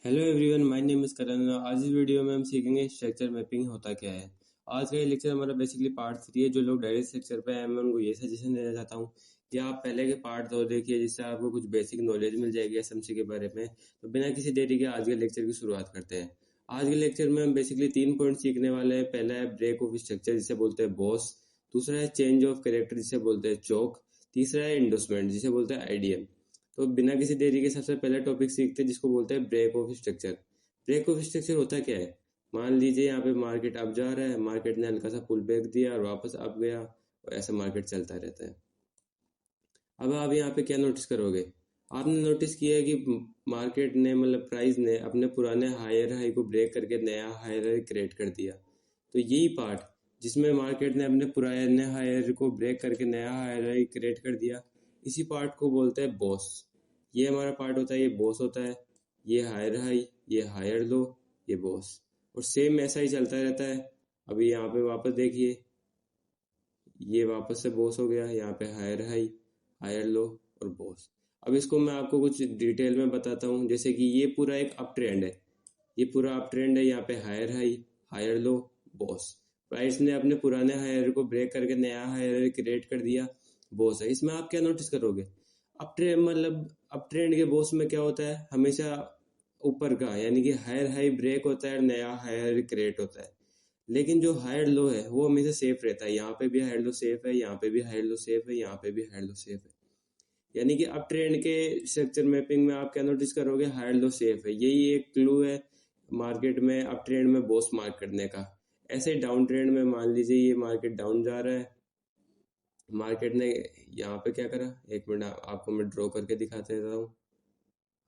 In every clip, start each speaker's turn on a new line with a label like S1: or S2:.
S1: Hello everyone, my name is Karan. आज इस video में हम सीखेंगे स्ट्रक्चर मैपिंग होता क्या है। आज का ये लेक्चर हमारा बेसिकली पार्ट 3 है। जो लोग डायरेक्ट स्ट्रक्चर पे हैं, मैं उनको ये सजेशन देना चाहता हूँ कि आप पहले के पार्ट 2 देखिए, जिससे आपको कुछ बेसिक नॉलेज मिल जाएगी एसएमसी के बारे में। तो बिना किसी देरी के आज के लेक्चर की शुरुआत करते हैं। आज के लेक्चर में हम बेसिकली 3 पॉइंट सीखने वाले हैं। पहला है ब्रेक ऑफ स्ट्रक्चर, जिसे बोलते हैं बॉस। दूसरा है चेंज ऑफ कैरेक्टर, जिसे बोलते हैं चोक। तीसरा है इंडोसमेंट, जिसे बोलते हैं आईडीएम। तो बिना किसी देरी के सबसे पहले टॉपिक सीखते हैं, जिसको बोलते हैं break of structure. Break of structure होता क्या है? मान लीजिए यहाँ पे मार्केट अप जा रहा है, मार्केट ने हल्का सा पुल बैक दिया और वापस अप गया, और ऐसा मार्केट चलता रहता है। अब आप यहाँ पे क्या नोटिस करोगे? आपने नोटिस किया है कि मार्केट ने प्राइस ने अपने पुराने हायर हाई को ब्रेक करके नया हायर हाई क्रिएट कर दिया। तो यही पार्ट जिसमें मार्केट ने अपने पुराने हायर को ब्रेक करके नया हायर हाई क्रिएट कर दिया, इसी पार्ट को बोलते हैं बॉस। ये हमारा पार्ट होता है, ये बॉस होता है। ये हायर हाई, ये हायर लो, ये बॉस। और सेम ऐसा ही चलता रहता है। अभी यहाँ पे वापस देखिए, ये वापस से बॉस हो गया, यहाँ पे हायर हाई, हायर लो और बॉस। अब इसको मैं आपको कुछ डिटेल में बताता हूँ। जैसे कि ये पूरा एक अप ट्रेंड है, ये पूरा अप ट्रेंड है। यहाँ पे higher high, higher low, boss. Price ने अपने पुराने हायर को ब्रेक करके नया हायर क्रिएट कर दिया, बॉस है। इसमें आप क्या नोटिस करोगे? अप ट्रेंड अप ट्रेंड के बॉस में क्या होता है? हमेशा ऊपर का, यानी कि हायर हाई ब्रेक होता है और नया हायर क्रिएट होता है। लेकिन जो हायर लो है वो हमेशा सेफ रहता है। यहाँ पे भी हायर लो सेफ है, यहाँ पे भी हायर लो सेफ है, यहाँ पे भी हायर लो सेफ है। यानी कि अप ट्रेंड के स्ट्रक्चर मैपिंग में आप क्या नोटिस करोगे? हायर लो सेफ है। यही एक क्लू है मार्केट में अप ट्रेंड में बॉस मार्क करने का। ऐसे डाउन ट्रेंड में मान लीजिए ये मार्केट डाउन जा रहा है, मार्केट ने यहाँ पे क्या करा, एक मिनट आपको मैं ड्रॉ करके दिखा देता हूँ।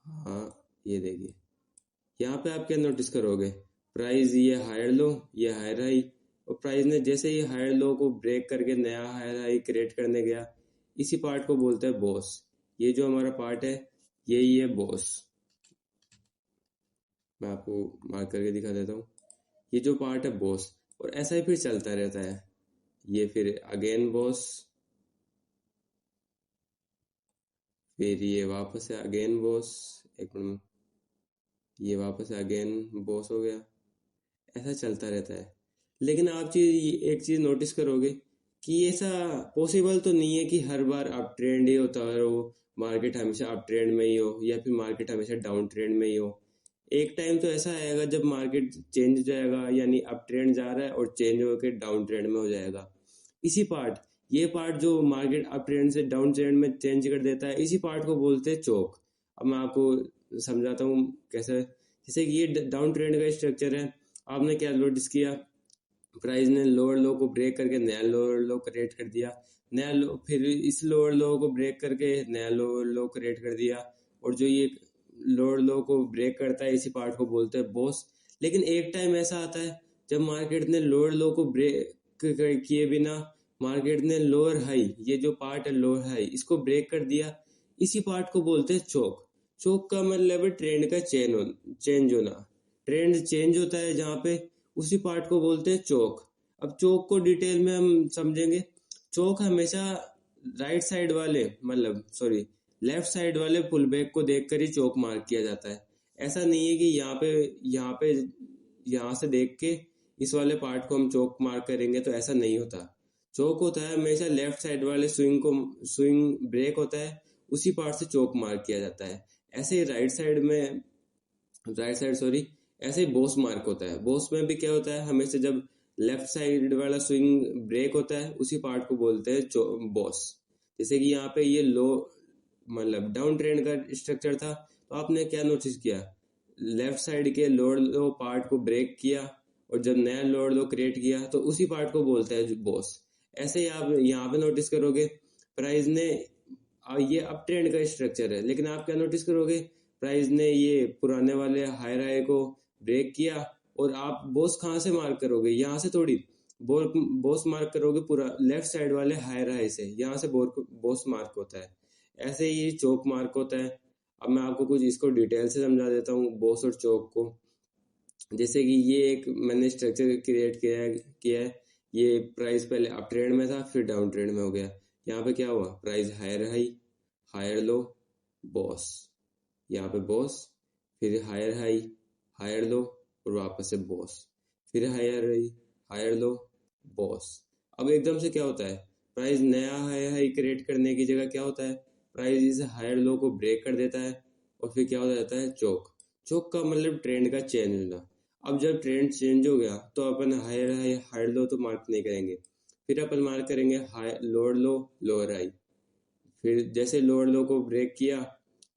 S1: हाँ, ये देखिए, यहाँ पे आप क्या नोटिस करोगे? प्राइस ये हायर लो, ये हायर हाई, और प्राइस ने जैसे ही हायर लो को ब्रेक करके नया हायर हाई क्रिएट करने गया, इसी पार्ट को बोलते हैं बॉस। ये जो हमारा पार्ट है, यही है बॉस। मैं आपको मार्क करके दिखा देता हूँ। ये जो पार्ट है बॉस, और ऐसा ही फिर चलता रहता है। ये फिर अगेन बॉस, फिर ये वापस है अगेन बॉस। एक मिनट, ये वापस अगेन बॉस हो गया। ऐसा चलता रहता है। लेकिन आप एक चीज नोटिस करोगे कि ऐसा पॉसिबल तो नहीं है कि हर बार अप ट्रेंड ही होता हो, मार्केट हमेशा अप ट्रेंड में ही हो, या फिर मार्केट हमेशा डाउन ट्रेंड में ही हो। एक टाइम तो ऐसा आएगा जब मार्केट चेंज हो जाएगा, यानी अप ट्रेंड जा रहा है और चेंज होकर डाउन ट्रेंड में हो जाएगा। इसी पार्ट, ये पार्ट जो मार्केट अप ट्रेंड से डाउन ट्रेंड में चेंज कर देता है, इसी पार्ट को बोलते हैं चोक। अब मैं आपको समझाता हूँ कैसे। जैसे कि ये डाउन ट्रेंड का स्ट्रक्चर है, आपने क्या नोटिस किया? प्राइस ने लोअर लो को ब्रेक करके नया लोअर लो क्रिएट कर दिया, नया लो, फिर इस लोअर लो को ब्रेक करके नया लोअर लो क्रिएट कर दिया। और जो ये लोअर लो को ब्रेक करता है, इसी पार्ट को बोलते हैं बॉस। लेकिन एक टाइम ऐसा आता है जब मार्केट ने लोअर लो को ब्रेक किए बिना मार्केट ने लोअर हाई, ये जो पार्ट है लोअर हाई, इसको ब्रेक कर दिया। इसी पार्ट को बोलते हैं चोक। चोक का मतलब है ट्रेंड का चेंज होना। ट्रेंड चेंज होता है जहाँ पे, उसी पार्ट को बोलते हैं चोक। अब चोक को डिटेल में हम समझेंगे। चोक हमेशा राइट साइड वाले, लेफ्ट साइड वाले पुल बैक को देखकर ही चोक मार्क किया जाता है। ऐसा नहीं है कि यहाँ से देख के इस वाले पार्ट को हम चोक मार्क करेंगे, तो ऐसा नहीं होता। चोक होता है हमेशा लेफ्ट साइड वाले स्विंग ब्रेक होता है, उसी पार्ट से चोक मार्क किया जाता है। ऐसे ही ऐसे ही बॉस मार्क होता है। बॉस में भी क्या होता है? हमेशा जब लेफ्ट साइड वाला स्विंग ब्रेक होता है, उसी पार्ट को बोलते हैं बॉस। जैसे कि यहाँ पे ये लो, डाउन ट्रेंड का स्ट्रक्चर था, तो आपने क्या नोटिस किया? लेफ्ट साइड के लोअर लो पार्ट को ब्रेक किया, और जब नया लोअर लो क्रिएट किया, तो उसी पार्ट को बोलते हैं बॉस। ऐसे ही आप यहाँ पे नोटिस करोगे, प्राइस ने ये अप ट्रेंड का स्ट्रक्चर है, लेकिन आप क्या नोटिस करोगे? प्राइस ने ये पुराने वाले हायर हाई को ब्रेक किया, और आप बॉस कहाँ से मार्क करोगे? यहाँ से थोड़ी। बॉस मार्क करोगे पूरा लेफ्ट साइड वाले हायर हाई से, यहाँ से बॉस मार्क होता है। ऐसे ही चोक मार्क होता है। अब मैं आपको कुछ इसको डिटेल से समझा देता हूँ, बॉस और चोक को। जैसे कि ये एक मैंने स्ट्रक्चर क्रिएट किया है। ये प्राइस पहले अप ट्रेंड में था, फिर डाउन ट्रेंड में हो गया। यहाँ पे क्या हुआ? Price higher high, higher low, boss. यहाँ पे बॉस, फिर हायर हाई, हायर लो और वापस से बॉस, फिर higher high, higher low, boss. अब एकदम से क्या होता है, प्राइस नया हाई हाई क्रिएट करने की जगह क्या होता है, प्राइस इस हायर लो को ब्रेक कर देता है और फिर क्या हो जाता है, चोक। चोक का मतलब ट्रेंड का चेंज होना। अब जब ट्रेंड चेंज हो गया तो अपन हायर हाई हायर लो तो मार्क नहीं करेंगे, फिर अपन मार्क करेंगे हाई लोअर लो लोअर हाई। फिर जैसे लोअर लो को ब्रेक किया,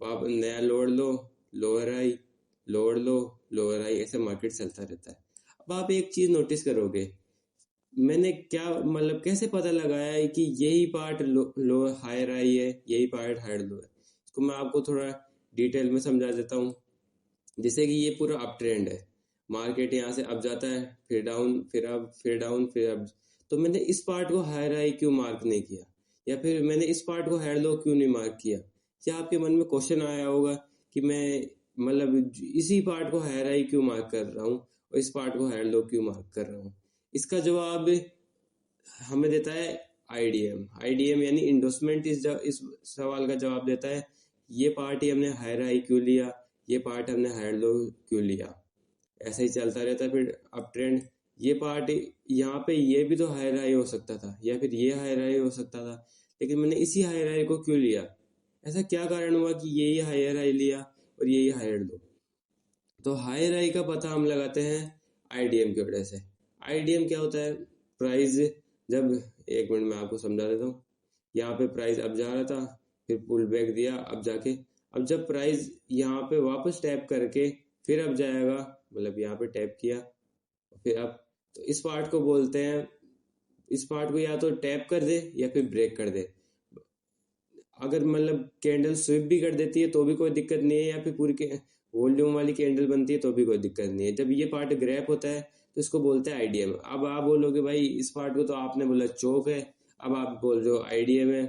S1: आप नया लोअर लो, लोअर हाई, लोअर लो, लोअर हाई, ऐसे मार्केट चलता रहता है। अब आप एक चीज नोटिस करोगे, मैंने क्या मतलब कैसे पता लगाया है कि यही पार्ट लो हायर हाई है, यही पार्ट हायर लो है। इसको मैं आपको थोड़ा डिटेल में समझा देता हूँ। जैसे कि ये पूरा अप ट्रेंड है, मार्केट यहाँ से अप जाता है, फिर डाउन, फिर अप, फिर डाउन, फिर अप। तो मैंने इस पार्ट को हायर हाई क्यों मार्क नहीं किया, या फिर मैंने इस पार्ट को हायर लो क्यों नहीं मार्क किया। क्या आपके मन में क्वेश्चन आया होगा कि मैं मतलब इसी पार्ट को हायर हाई क्यों मार्क कर रहा हूँ और इस पार्ट को हायर लो क्यों मार्क कर रहा हूँ। इसका जवाब हमें देता है आईडीएम। आईडीएम यानी इंडोर्समेंट इस सवाल का जवाब देता है, ये पार्ट ही हमने हायर हाई क्यों लिया, ये पार्ट हमने हायर लो क्यों लिया। ऐसा ही चलता रहता है फिर अप ट्रेंड। ये पार्ट यहाँ पे ये भी तो हायर हाई हो सकता था, या फिर ये हायर हाई हो सकता था, लेकिन मैंने इसी हायर हाई को क्यों लिया। ऐसा क्या कारण हुआ कि यही हायर हाई लिया और यही हायर लो। तो हायर हाई का पता हम लगाते हैं आईडीएम की वजह से। आईडीएम क्या होता है, प्राइस जब, एक मिनट में आपको समझा देता हूँ। यहाँ पे प्राइस अब जा रहा था, फिर पुल बैक दिया, अब जाके अब जब प्राइस यहाँ पे वापस टैप करके फिर अब जाएगा, मतलब यहाँ पे टैप किया फिर अब, तो इस पार्ट को बोलते हैं, इस पार्ट को या तो टैप कर दे या फिर ब्रेक कर दे। अगर मतलब कैंडल स्विप भी कर देती है तो भी कोई दिक्कत नहीं है, या फिर पूरी वॉल्यूम वाली कैंडल बनती है तो भी कोई दिक्कत नहीं है। जब ये पार्ट ग्रैप होता है तो इसको बोलते हैं आईडीएम। अब आप बोलोगे भाई इस पार्ट को तो आपने बोला चोक है, अब आप बोल रहे हो आईडीएम है।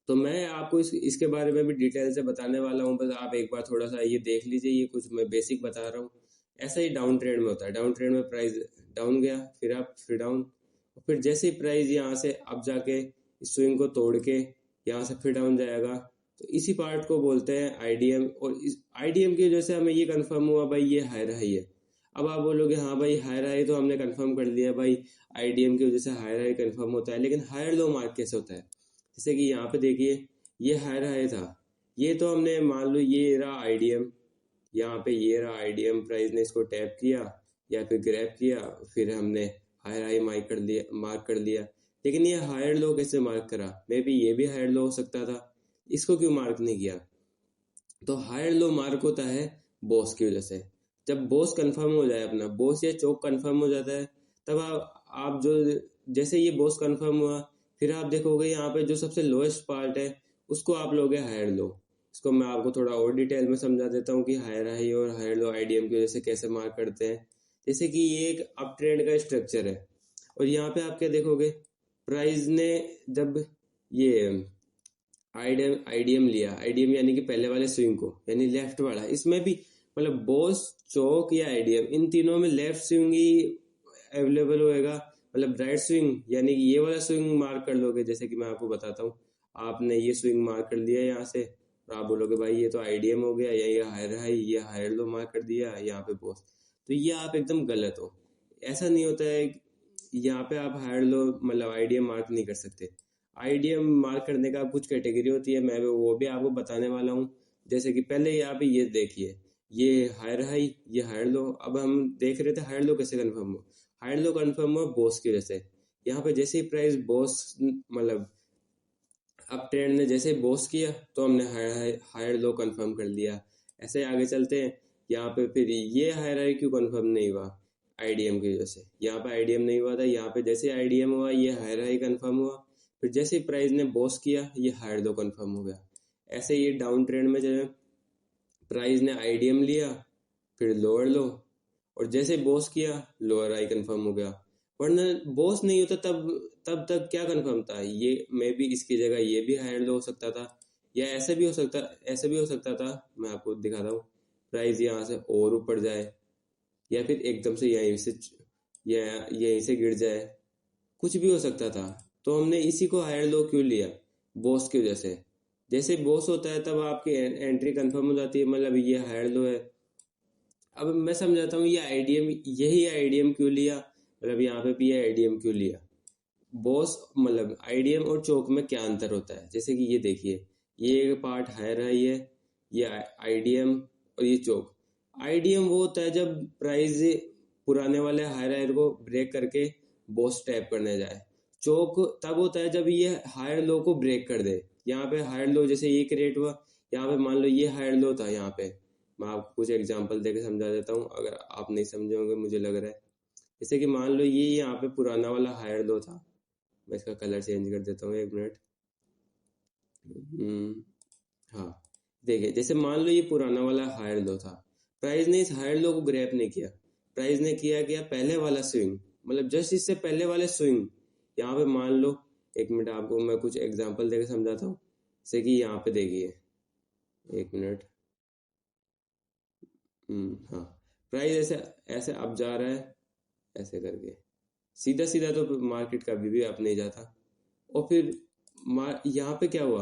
S1: तो मैं आपको इसके बारे में भी डिटेल से बताने वाला हूँ, बस आप एक बार थोड़ा सा ये देख लीजिए, ये कुछ मैं बेसिक बता रहा हूँ। ऐसा ही डाउन ट्रेंड में होता है, डाउन ट्रेंड में प्राइस डाउन गया, फिर अप, फिर डाउन, फिर जैसे ही प्राइस यहाँ से अब जाके इस स्विंग को तोड़ के यहाँ से फिर डाउन जाएगा, तो इसी पार्ट को बोलते हैं आईडीएम। और इस आईडीएम की वजह से हमें ये कंफर्म हुआ भाई ये हायर हाई है। अब आप बोलोगे हाँ भाई हायर हाई तो हमने कंफर्म कर लिया भाई, आईडीएम की वजह से हायर हाई कंफर्म होता है, लेकिन हायर लो मार्क कैसे होता है। जैसे कि यहाँ पे देखिए, ये हायर हाई था, ये तो हमने मान लो ये रहा आईडीएम, यहाँ पे ये रहा आईडीएम, प्राइस ने इसको टैप किया या फिर ग्रैब किया, फिर हमने हायर हाई मार्क कर लिया। लेकिन ये हायर लो कैसे मार्क करा, मे बी ये भी हायर लो हो सकता था, इसको क्यों मार्क नहीं किया। तो हायर लो मार्क होता है बॉस की वजह से। जब बॉस कंफर्म हो जाए, अपना बॉस या चोक कंफर्म हो जाता है, तब आप जो, जैसे ये बॉस कंफर्म हुआ, फिर आप देखोगे यहाँ पे जो सबसे लोएस्ट पार्ट है उसको आप लोगे हायर लो। इसको मैं आपको थोड़ा और डिटेल में समझा देता हूँ कि हायर हाई और हायर लो आईडीएम की वजह से कैसे मार्क करते हैं। जैसे कि ये एक अप ट्रेंड का स्ट्रक्चर है, और यहाँ पे आप क्या देखोगे, प्राइस ने जब ये आईडीएम आईडीएम लिया, आईडीएम यानी कि पहले वाले स्विंग को, यानी लेफ्ट वाला, इसमें भी मतलब बॉस, चौक या आईडीएम, इन तीनों में लेफ्ट स्विंग ही अवेलेबल होएगा। मतलब राइट स्विंग यानी कि ये वाला स्विंग मार्क कर लोगे, जैसे कि मैं आपको बताता हूँ, आपने ये स्विंग मार्क कर लिया यहाँ से, और आप बोलोगे भाई ये तो आईडीएम हो गया, या ये हायर हाई, ये हायर लो मार्क कर दिया यहाँ पे बॉस, तो ये आप एकदम गलत हो। ऐसा नहीं होता है, यहाँ पे आप हायर लो मतलब आईडीएम मार्क नहीं कर सकते। आईडीएम मार्क करने का कुछ कैटेगरी होती है, मैं वो भी आपको बताने वाला हूँ। जैसे कि पहले यहाँ पे ये देखिए, ये हायर हाई, ये हायर लो। अब हम देख रहे थे हायर लो कैसे कंफर्म हो, हायर लो कंफर्म हुआ बॉस की वजह से। यहाँ पे जैसे ही प्राइस बॉस मतलब अब ट्रेंड ने जैसे बॉस किया तो हमने हायर लो कंफर्म कर लिया। ऐसे आगे चलते हैं, यहाँ पे फिर ये हायर हाई क्यों कंफर्म नहीं हुआ, आईडीएम की वजह से। यहाँ पे आईडीएम नहीं हुआ था, यहाँ पे जैसे आईडीएम हुआ ये हायर हाई कंफर्म हुआ, फिर जैसे प्राइस ने बॉस किया ये हायर लो कंफर्म हो गया। ऐसे ये डाउन ट्रेंड में जो प्राइस ने आईडीएम लिया, फिर लोअर लो, और जैसे बॉस किया लोअर हाई कंफर्म हो गया। वरना बॉस नहीं होता तब तब तक क्या कंफर्म था, ये मे बी इसकी जगह ये भी हायर लो हो सकता था, या ऐसे भी हो सकता था। मैं आपको दिखाता हूँ, प्राइस यहाँ से और ऊपर जाए, या फिर एकदम से यहीं से गिर जाए, कुछ भी हो सकता था। तो हमने इसी को हायर लो क्यों लिया, बॉस की वजह से। जैसे बॉस होता है तब आपकी एंट्री कंफर्म हो जाती है, मतलब ये हायर लो है। अब मैं समझाता हूँ ये आईडीएम, यही आईडीएम क्यों लिया, मतलब यहाँ पे भी आईडीएम क्यों लिया। बॉस मतलब आईडीएम और चोक में क्या अंतर होता है, जैसे कि ये देखिए, ये एक पार्ट हायर हाई है, ये आईडीएम और ये चोक। आईडीएम वो होता है जब प्राइस पुराने वाले हायर हायर को ब्रेक करके बॉस टैप करने जाए। चोक तब होता है जब ये हायर लो को ब्रेक कर दे। यहाँ पे हायर लो जैसे ये क्रिएट हुआ, यहाँ पे मान लो ये हायर लो था, यहाँ पे मैं आपको कुछ एग्जांपल देके समझा देता हूँ अगर आप नहीं समझे होंगे मुझे लग रहा है। जैसे कि मान लो ये यहाँ पे पुराना वाला हायर लो था, मैं इसका कलर चेंज कर देता हूँ, एक मिनट। हाँ, देखिए जैसे मान लो ये पुराना वाला हायर लो था, प्राइस ने इस हायर लो को ग्रैब नहीं किया, प्राइस ने किया क्या, पहले वाला स्विंग, मतलब जस्ट इससे पहले वाले स्विंग। यहाँ पे मान लो, एक मिनट आपको मैं कुछ एग्जांपल देकर समझाता हूँ। जैसे कि यहाँ पे देखिए, एक मिनट। हाँ, प्राइस ऐसे ऐसे अप जा रहा है, ऐसे करके सीधा सीधा तो मार्केट कभी भी अप नहीं जाता। और फिर यहाँ पे क्या हुआ,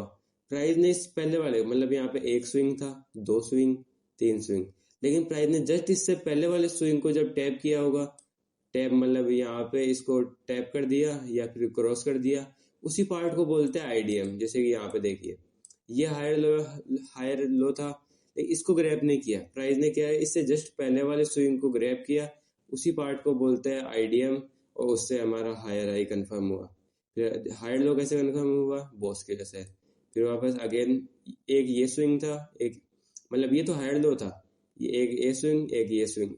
S1: प्राइस ने इस पहले वाले मतलब यहाँ पे एक स्विंग था, दो स्विंग, तीन स्विंग, लेकिन प्राइस ने जस्ट इससे पहले वाले स्विंग को जब टैप किया होगा, टैप मतलब यहाँ पे इसको टैप कर दिया या फिर क्रॉस कर दिया, उसी पार्ट को बोलते हैं आईडीएम। जैसे कि यहाँ पे देखिए, ये हायर लो था, लेकिन इसको ग्रैब नहीं किया, प्राइस ने क्या है इससे जस्ट पहले वाले स्विंग को ग्रैब किया, उसी पार्ट को बोलते हैं आईडीएम, और उससे हमारा हायर हाई कंफर्म हुआ। फिर हायर लो कैसे कंफर्म हुआ, बॉस के जैसे। फिर वापस अगेन एक ये स्विंग था, एक मतलब ये तो हायर लो था, ये एक ये स्विंग एक ये स्विंग,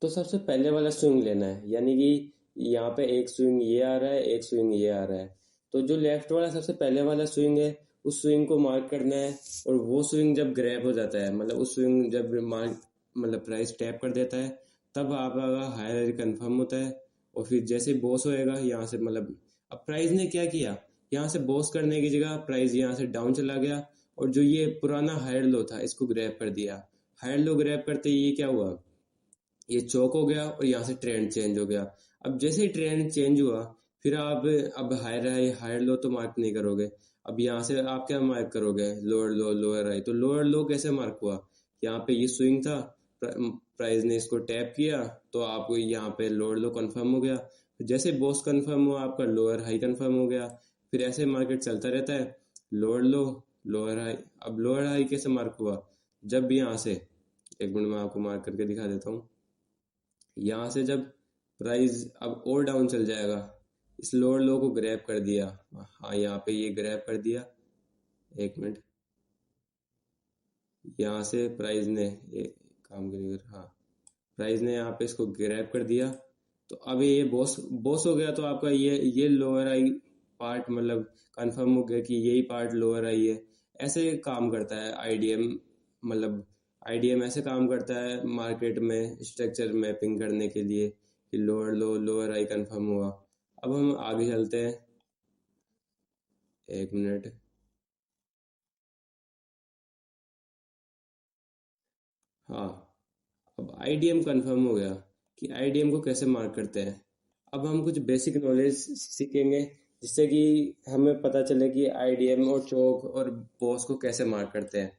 S1: तो सबसे पहले वाला स्विंग लेना है, यानी कि यहाँ पे एक स्विंग ये आ रहा है, एक स्विंग ये आ रहा है, तो जो लेफ्ट वाला सबसे पहले वाला स्विंग है उस स्विंग को मार्क करना है। और वो स्विंग जब ग्रैब हो जाता है, मतलब उस स्विंग जब मार्क मतलब प्राइस टैप कर देता है, तब आपका हायर कंफर्म होता है। और फिर जैसे बॉस होएगा यहाँ से, मतलब अब प्राइस ने क्या किया, यहाँ से बॉस करने की जगह प्राइस यहाँ से डाउन चला गया, और जो ये पुराना हायर लो था इसको ग्रैब कर दिया। हायर लो ग्रैब करते ही ये क्या हुआ, ये चौक हो गया और यहाँ से ट्रेंड चेंज हो गया। अब जैसे ही ट्रेंड चेंज हुआ, फिर आप अब हायर हाई हायर लो तो मार्क नहीं करोगे, अब यहाँ से आप क्या मार्क करोगे, लोअर लो लोअर हाई। तो लोअर लो कैसे मार्क हुआ, यहाँ पे ये स्विंग था, प्राइस ने इसको टैप किया, तो आपको यहाँ पे लोअर लो कंफर्म हो गया। फिर जैसे बॉस कंफर्म हुआ आपका लोअर हाई कंफर्म हो गया। फिर ऐसे मार्केट चलता रहता है, लोअर लो लोअर हाई। अब लोअर हाई कैसे मार्क हुआ, जब भी यहाँ से, एक मिनट में आपको मार्क करके दिखा देता हूँ। यहाँ से जब प्राइस अब और डाउन चल जाएगा, इस लोअर लो को ग्रैब कर दिया, हाँ यहाँ पे ये ग्रैब कर दिया, एक मिनट, यहाँ से प्राइस ने ये काम करिए, हाँ प्राइस ने यहाँ पे इसको ग्रैब कर दिया, तो अब ये बॉस बॉस हो गया। तो आपका ये लोअर आई पार्ट मतलब कंफर्म हो गया कि यही पार्ट लोअर आई है। ऐसे काम करता है आईडीएम, मतलब आईडीएम ऐसे काम करता है मार्केट में स्ट्रक्चर मैपिंग करने के लिए कि lower low lower I confirm हुआ। अब हम आगे चलते हैं, एक मिनट। हाँ, अब आईडीएम कंफर्म हो गया कि आईडीएम को कैसे मार्क करते हैं। अब हम कुछ बेसिक नॉलेज सीखेंगे जिससे कि हमें पता चले कि आईडीएम और चौक और बॉस को कैसे मार्क करते हैं।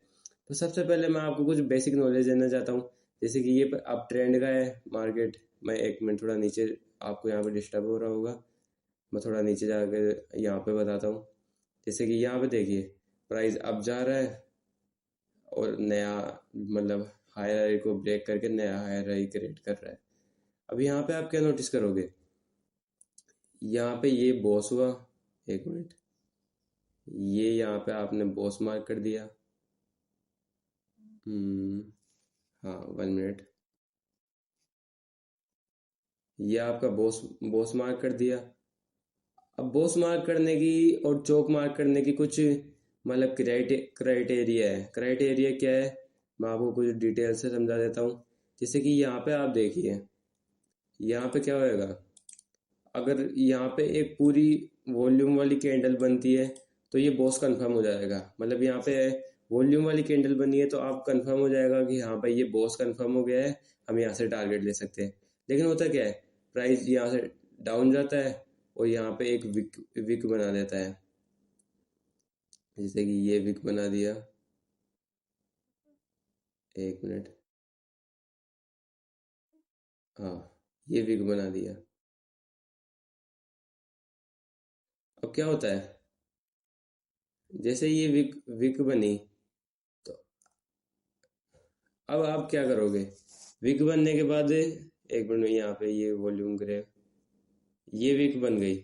S1: तो सबसे पहले मैं आपको कुछ बेसिक नॉलेज देना चाहता हूँ। जैसे कि ये अब ट्रेंड का है मार्केट, मैं एक मिनट थोड़ा नीचे, आपको यहाँ पे डिस्टर्ब हो रहा होगा, मैं थोड़ा नीचे जाकर यहाँ पे बताता हूँ। जैसे कि यहाँ पे देखिए, प्राइस अप जा रहा है और नया मतलब हायर हाई को ब्रेक करके नया हायर हाई क्रिएट कर रहा है। अब यहाँ पे आप क्या नोटिस करोगे, यहाँ पे ये बॉस हुआ, एक मिनट, ये यहाँ पे आपने बॉस मार्क कर दिया। हम्म, हाँ 1 मिनट, ये आपका बॉस बॉस मार्क कर दिया। अब बॉस मार्क करने की और चौक मार्क करने की कुछ मतलब क्राइटेरिया है। क्राइटेरिया क्या है, मैं आपको कुछ डिटेल से समझा देता हूँ। जैसे कि यहाँ पे आप देखिए, यहाँ पे क्या होएगा, अगर यहाँ पे एक पूरी वॉल्यूम वाली कैंडल बनती है तो ये बॉस कंफर्म हो जाएगा। मतलब यहाँ पे वॉल्यूम वाली कैंडल बनी है तो आप कंफर्म हो जाएगा कि हाँ भाई ये बॉस कंफर्म हो गया है, हम यहाँ से टारगेट ले सकते हैं। लेकिन होता क्या है, प्राइस यहाँ से डाउन जाता है और यहाँ पे एक विक विक बना देता है। जैसे कि ये विक बना दिया। एक मिनट। हाँ, ये विक बना दिया। अब क्या होता है, जैसे ये विक विक बनी, तो अब आप क्या करोगे? विक बनने के बाद एक मिनट, यहाँ पे ये वॉल्यूम ग्रे, ये विक बन गई।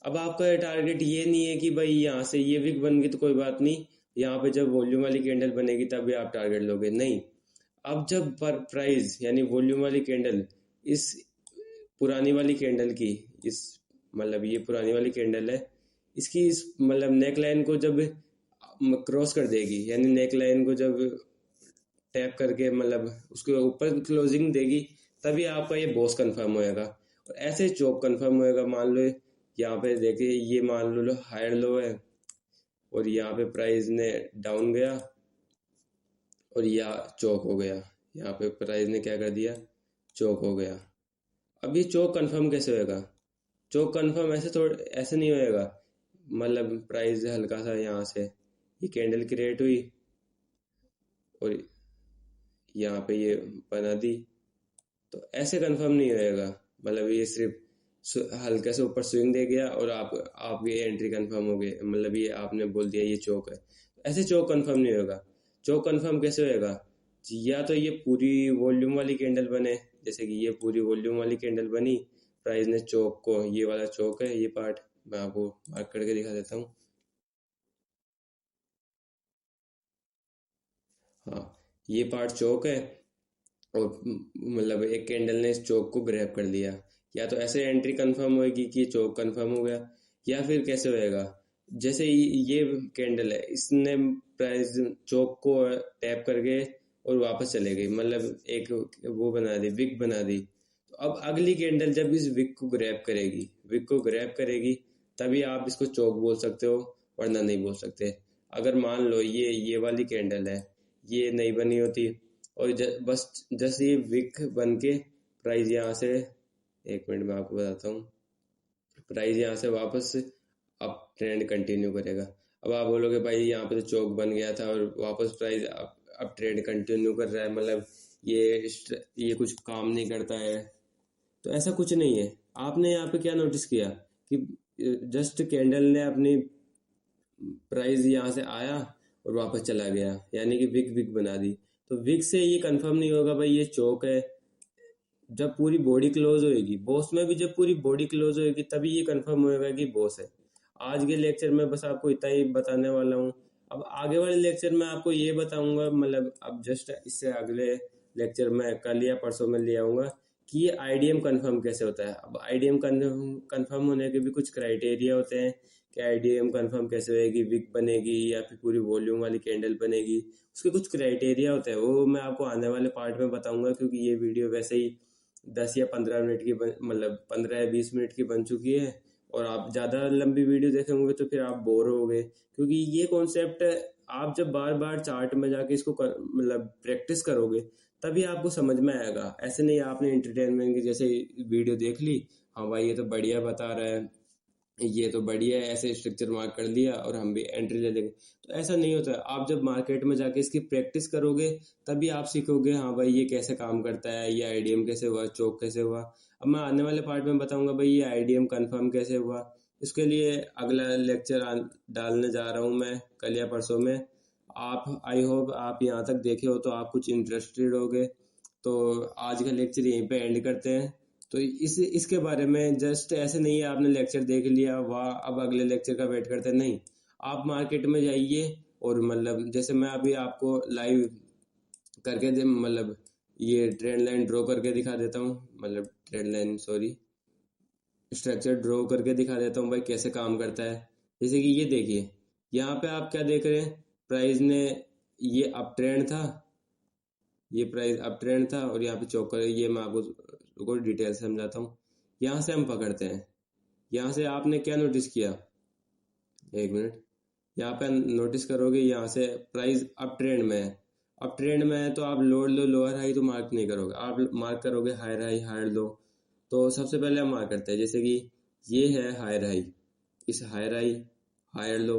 S1: अब आपका टारगेट ये नहीं है कि भाई यहाँ से ये विक बन गई तो कोई बात नहीं, यहाँ पे जब वॉल्यूम वाली कैंडल बनेगी तभी आप टारगेट लोगे, नहीं। अब जब प्राइस यानी वॉल्यूम वाली कैंडल इस पुरानी वाली कैंडल की, इस मतलब ये पुरानी वाली कैंडल है, इसकी इस मतलब नेक लाइन को जब क्रॉस कर देगी, यानी नेक लाइन को जब टैप करके मतलब उसके ऊपर क्लोजिंग देगी, तभी आपका ये बॉस कंफर्म होएगा। और ऐसे चौक कंफर्म होएगा। मान लो यहाँ पे देखिए, ये मान लो हायर लो है और यहाँ पे प्राइस ने डाउन गया और यह चौक हो गया। यहाँ पे प्राइस ने क्या कर दिया, चौक हो गया। अब ये चौक कंफर्म कैसे होएगा? चौक कंफर्म ऐसे नहीं होएगा। मतलब प्राइस हल्का सा यहाँ से ये कैंडल क्रिएट हुई और यहाँ पे ये बना दी, तो ऐसे कंफर्म नहीं होएगा। मतलब ये सिर्फ हल्के से ऊपर स्विंग दे गया और आपकी एंट्री कंफर्म हो गई, मतलब ये आपने बोल दिया ये चौक है। ऐसे चौक कंफर्म नहीं होगा। चौक कंफर्म कैसे होएगा? या तो ये पूरी वॉल्यूम वाली कैंडल बने, जैसे कि ये पूरी वॉल्यूम वाली कैंडल बनी, प्राइस ने चौक को, ये वाला चौक है ये पार्ट, मैं आपको मार्क करके दिखा देता हूँ। हाँ, ये पार्ट चौक है और मतलब एक कैंडल ने इस चौक को ग्रैब कर लिया। या तो ऐसे एंट्री कंफर्म होएगी कि चौक कंफर्म हो गया, या फिर कैसे होएगा, जैसे ये कैंडल है, इसने प्राइस चौक को टैप करके और वापस चले गई, मतलब एक वो बना दी, विक बना दी। तो अब अगली कैंडल जब इस विक को ग्रैब करेगी, तभी आप इसको चौक बोल सकते हो, वरना नहीं बोल सकते। अगर मान लो ये वाली कैंडल है, ये नहीं बनी होती और बस जैसे ये विक बन के प्राइस यहाँ से, एक मिनट में आपको बताता हूँ, प्राइस यहाँ से वापस अप ट्रेंड कंटिन्यू करेगा। अब आप बोलोगे भाई यहाँ पे तो चौक बन गया था और वापस प्राइस अप ट्रेंड कंटिन्यू कर रहा है, मतलब ये कुछ काम नहीं करता है। तो ऐसा कुछ नहीं है। आपने यहाँ पे क्या नोटिस किया कि जस्ट कैंडल ने अपनी प्राइस यहाँ से आया और वापस चला गया, यानी कि विक विक बना दी। तो विक से ये कंफर्म नहीं होगा भाई ये चौक है। जब पूरी बॉडी क्लोज होएगी, बॉस में भी जब पूरी बॉडी क्लोज होएगी तभी ये कंफर्म होएगा कि बॉस है। आज के लेक्चर में बस आपको इतना ही बताने वाला हूँ। अब आगे वाले लेक्चर में आपको ये बताऊंगा, मतलब अब जस्ट इससे अगले लेक्चर में कल या परसों में ले आऊंगा कि ये आईडीएम कंफर्म कैसे होता है। अब आईडीएम कंफर्म होने के भी कुछ क्राइटेरिया होते हैं कि आईडीएम कंफर्म कैसे होएगी, विक बनेगी या फिर पूरी वॉल्यूम वाली कैंडल बनेगी, उसके कुछ क्राइटेरिया होते हैं। वो मैं आपको आने वाले पार्ट में बताऊंगा, क्योंकि ये वीडियो वैसे ही 10 या 15 मिनट की मतलब 15 या 20 मिनट की बन चुकी है। और आप ज़्यादा लंबी वीडियो देखेंगे तो फिर आप बोर होगे, क्योंकि ये कॉन्सेप्ट आप जब बार बार चार्ट में जाके इसको मतलब प्रैक्टिस करोगे तभी आपको समझ में आएगा। ऐसे नहीं आपने एंटरटेनमेंट की जैसे वीडियो देख ली, हाँ भाई ये तो बढ़िया बता रहा है, ये तो बढ़िया है, ऐसे स्ट्रक्चर मार्क कर लिया और हम भी एंट्री ले लेंगे, तो ऐसा नहीं होता है। आप जब मार्केट में जाके इसकी प्रैक्टिस करोगे तभी आप सीखोगे, हाँ भाई ये कैसे काम करता है, ये आईडीएम कैसे हुआ, चौक कैसे हुआ। अब मैं आने वाले पार्ट में बताऊंगा भाई ये आईडीएम कंफर्म कैसे हुआ। इसके लिए अगला लेक्चर डालने जा रहा हूँ मैं कल या परसों में। आप आई होप आप यहाँ तक देखे हो तो आप कुछ इंटरेस्टेड होगे। तो आज का लेक्चर यहीं पे एंड करते हैं। तो इसके बारे में जस्ट ऐसे नहीं है आपने लेक्चर देख लिया वाह अब अगले लेक्चर का वेट करते हैं, नहीं। आप मार्केट में जाइए और मतलब जैसे मैं अभी आपको लाइव करके दे मतलब ये ट्रेंड लाइन ड्रॉ करके दिखा देता हूँ, मतलब trend line sorry structure draw करके दिखा देता हूँ भाई कैसे काम करता है। जैसे कि ये देखिए, यहाँ पे आप क्या देख रहे हैं, प्राइस ने ये अप ट्रेंड था, ये प्राइस अप ट्रेंड था और यहाँ पे चौकर, ये मैं आपको डिटेल से समझाता हूँ। यहाँ से हम पकड़ते हैं, यहाँ से आपने क्या नोटिस किया, एक मिनट, यहाँ पे नोटिस करोगे यहाँ से प्राइस अप ट्रेंड में है। अप ट्रेंड में है तो आप लोअर लो लोअर हाई तो मार्क नहीं करोगे, आप मार्क करोगे हायर हाई हायर लो। तो सबसे पहले हम मार्क करते हैं, जैसे कि ये है हायर हाई, इस हायर हाई हायर लो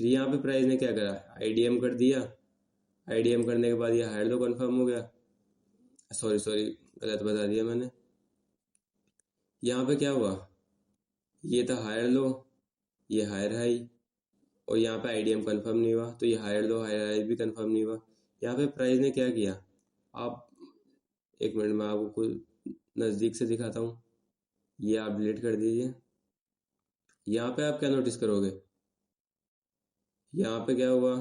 S1: फिर यहाँ पे प्राइस ने क्या करा, आईडीएम कर दिया। आईडीएम करने के बाद ये हायर लो कंफर्म हो गया। सॉरी गलत बता दिया मैंने। यहाँ पे क्या हुआ, ये था हायर लो, ये हायर हाई, और यहाँ पे आईडीएम कंफर्म नहीं हुआ, तो ये हायर लो हायर हाई भी कंफर्म नहीं हुआ। यहाँ पे प्राइस ने क्या किया, आप एक मिनट में आपको कुछ नज़दीक से दिखाता हूँ। ये आप डिलीट कर दीजिए। यहाँ पे आप क्या नोटिस करोगे, यहाँ पे क्या हुआ,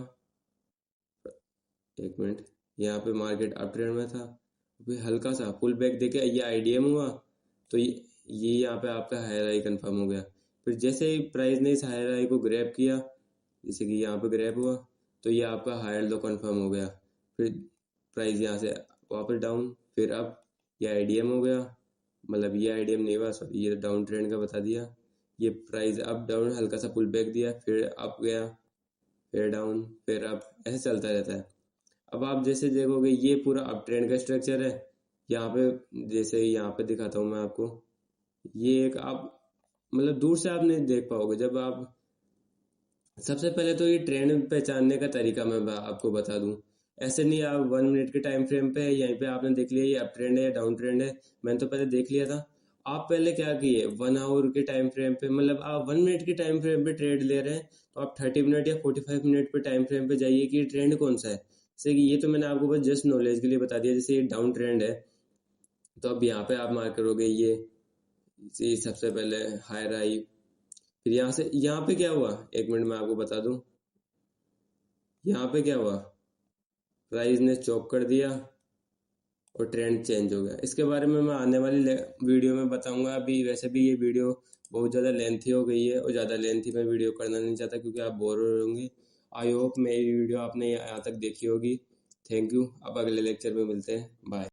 S1: एक मिनट, यहाँ पे मार्केट अप ट्रेंड में था, फिर हल्का सा पुल बैक देके ये आईडीएम हुआ, तो ये यहाँ पे आपका हायर हाई कंफर्म हो गया। फिर जैसे ही प्राइस ने इस हायर हाई को ग्रैब किया, जैसे कि यहाँ पे ग्रैब हुआ, तो ये आपका हायर लो कंफर्म हो गया। फिर प्राइस यहाँ से वापस डाउन, फिर अब ये आईडीएम हो गया, मतलब ये आईडीएम नहीं हुआ, सॉरी ये डाउन ट्रेंड का बता दिया। ये प्राइस अप डाउन हल्का सा पुल बैक दिया, फिर अप गया, फिर डाउन, फिर अप, ऐसे चलता रहता है। अब आप जैसे देखोगे ये पूरा अप ट्रेंड का स्ट्रक्चर है। यहाँ पे जैसे यहाँ पे दिखाता हूँ मैं आपको, ये एक आप मतलब दूर से आप नहीं देख पाओगे। जब आप सबसे पहले तो ये ट्रेंड पहचानने का तरीका मैं आपको बता दूं, ऐसे नहीं आप 1 मिनट के टाइम फ्रेम पे यहीं पे आपने देख लिया ये अप ट्रेंड है या डाउन ट्रेंड है, मैंने तो पहले देख लिया था। आप पहले क्या किए, 1 आवर के टाइम फ्रेम पे, मतलब आप 1 मिनट के टाइम फ्रेम पे ट्रेड ले रहे हैं, तो आप 30 मिनट या 45 मिनट पे टाइम फ्रेम पे जाइए कि ट्रेंड कौन सा है। जैसे कि ये तो मैंने आपको बस जस्ट नॉलेज के लिए बता दिया। जैसे ये डाउन ट्रेंड है, तो अब यहाँ पे आप मार्क करोगे ये सबसे पहले हायर हाई, फिर यहाँ से यहाँ पे क्या हुआ, एक मिनट में आपको बता दूं। यहाँ पे क्या हुआ, प्राइस ने चॉप कर दिया और ट्रेंड चेंज हो गया। इसके बारे में मैं आने वाली वीडियो में बताऊंगा। अभी वैसे भी ये वीडियो बहुत ज़्यादा लेंथी हो गई है, और ज़्यादा लेंथी मैं वीडियो करना नहीं चाहता क्योंकि आप बोर हो रहे होंगे। आई होप मेरी वीडियो आपने यहाँ तक देखी होगी। Thank you. अब अगले लेक्चर में मिलते हैं, बाय।